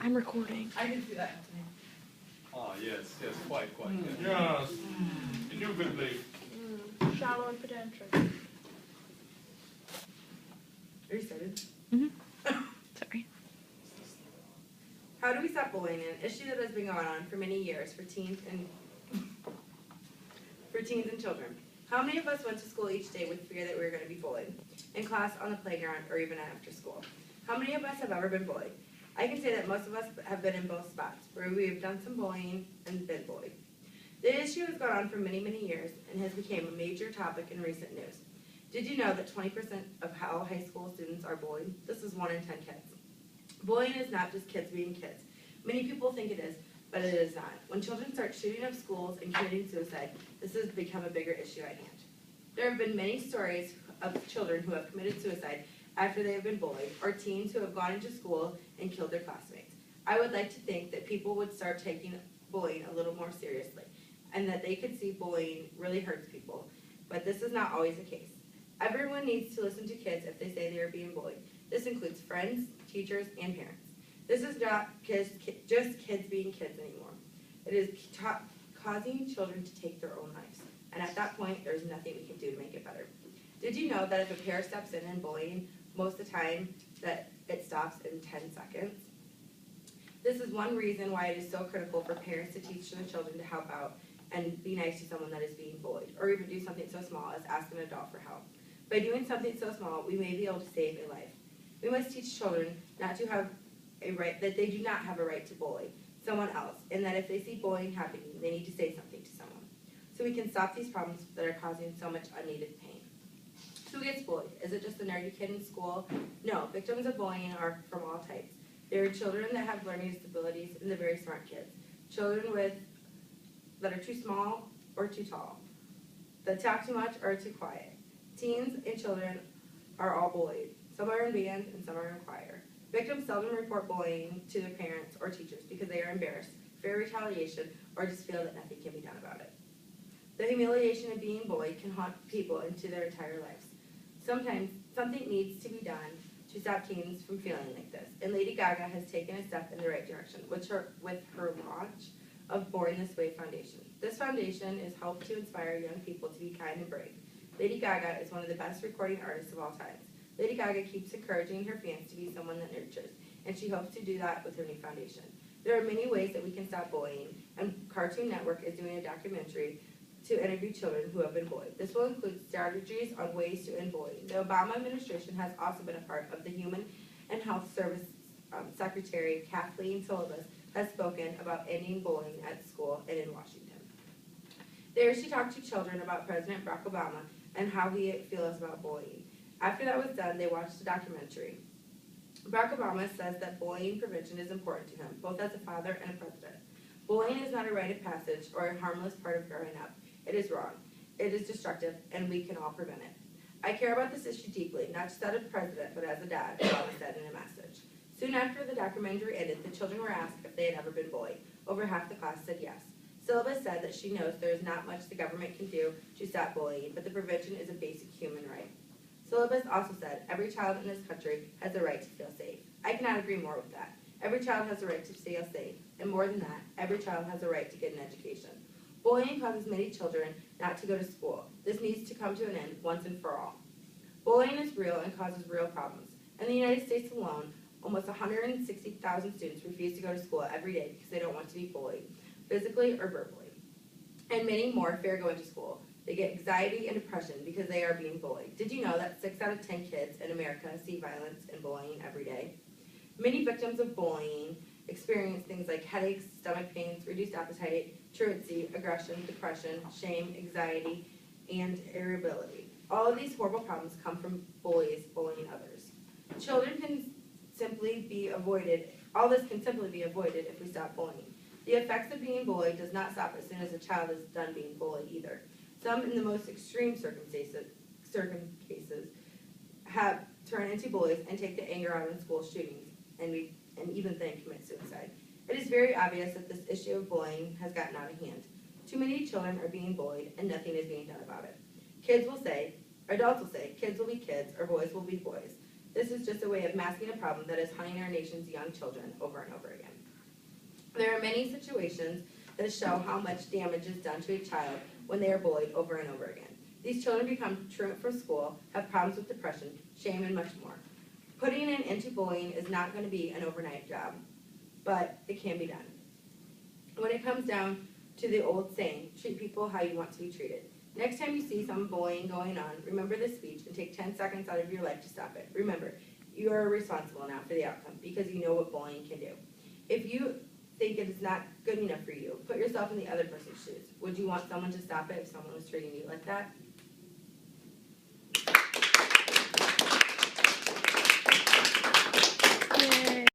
I'm recording. I can see that happening. Ah, yes, quite good. Yes, indubitably. Shallow and potential. Are you started? Sorry. How do we stop bullying, an issue that has been going on for many years for teens and children? How many of us went to school each day with fear that we were going to be bullied? In class, on the playground, or even after school? How many of us have ever been bullied? I can say that most of us have been in both spots, where we have done some bullying and been bullied. The issue has gone on for many, many years and has become a major topic in recent news. Did you know that 20% of all high school students are bullied? This is 1 in 10 kids. Bullying is not just kids being kids. Many people think it is, but it is not. When children start shooting up schools and committing suicide, this has become a bigger issue at hand. There have been many stories of children who have committed suicide after they have been bullied, or teens who have gone into school and killed their classmates. I would like to think that people would start taking bullying a little more seriously, and that they could see bullying really hurts people, but this is not always the case. Everyone needs to listen to kids if they say they are being bullied. This includes friends, teachers, and parents. This is not just kids being kids anymore. It is causing children to take their own lives, and at that point, there's nothing we can do to make it better. Did you know that if a parent steps in bullying, most of the time that it stops in 10 seconds? This is one reason why it is so critical for parents to teach their children to help out and be nice to someone that is being bullied, or even do something so small as ask an adult for help. By doing something so small, we may be able to save a life. We must teach children not to have a right, that they do not have a right to bully someone else, and that if they see bullying happening, they need to say something to someone, so we can stop these problems that are causing so much unneeded pain. Who gets bullied? Is it just the nerdy kid in school? No, victims of bullying are from all types. There are children that have learning disabilities and the very smart kids. Children that are too small or too tall, that talk too much or too quiet. Teens and children are all bullied. Some are in band and some are in choir. Victims seldom report bullying to their parents or teachers because they are embarrassed, fear retaliation, or just feel that nothing can be done about it. The humiliation of being bullied can haunt people into their entire lives. Sometimes something needs to be done to stop teens from feeling like this, and Lady Gaga has taken a step in the right direction with her launch of Born This Way Foundation. This foundation is helped to inspire young people to be kind and brave. Lady Gaga is one of the best recording artists of all time. Lady Gaga keeps encouraging her fans to be someone that nurtures, and she hopes to do that with her new foundation. There are many ways that we can stop bullying, and Cartoon Network is doing a documentary to interview children who have been bullied. This will include strategies on ways to end bullying. The Obama administration has also been a part of the Human and Health Service Secretary Kathleen Sullivan has spoken about ending bullying at school and in Washington. There she talked to children about President Barack Obama and how he feels about bullying. After that was done, they watched the documentary. Barack Obama says that bullying prevention is important to him, both as a father and a president. Bullying is not a rite of passage or a harmless part of growing up. It is wrong. It is destructive, and we can all prevent it. I care about this issue deeply, not just as a president, but as a dad, Obama said in a message. Soon after the documentary ended, the children were asked if they had ever been bullied. Over half the class said yes. Syllabus said that she knows there is not much the government can do to stop bullying, but the prevention is a basic human right. Syllabus also said every child in this country has the right to feel safe. I cannot agree more with that. Every child has the right to feel safe, and more than that, every child has the right to get an education. Bullying causes many children not to go to school. This needs to come to an end once and for all. Bullying is real and causes real problems. In the United States alone, almost 160,000 students refuse to go to school every day because they don't want to be bullied, physically or verbally. And many more fear going to school. They get anxiety and depression because they are being bullied. Did you know that 6 out of 10 kids in America see violence and bullying every day? Many victims of bullying experience things like headaches, stomach pains, reduced appetite, truancy, aggression, depression, shame, anxiety, and irritability. All of these horrible problems come from bullies bullying others. Children can simply be avoided. All this can simply be avoided if we stop bullying. The effects of being bullied does not stop as soon as a child is done being bullied either. Some, in the most extreme circumstances, have turned into bullies and take the anger out in school shootings, and even then commit suicide. It is very obvious that this issue of bullying has gotten out of hand. Too many children are being bullied, and nothing is being done about it. Adults will say, kids will be kids, or boys will be boys. This is just a way of masking a problem that is hunting our nation's young children over and over again. There are many situations that show how much damage is done to a child when they are bullied over and over again. These children become truant from school, have problems with depression, shame, and much more. Putting an end to bullying is not going to be an overnight job, but it can be done. When it comes down to the old saying, treat people how you want to be treated. Next time you see some bullying going on, remember this speech and take 10 seconds out of your life to stop it. Remember, you are responsible now for the outcome because you know what bullying can do. If you think it is not good enough for you, put yourself in the other person's shoes. Would you want someone to stop it if someone was treating you like that?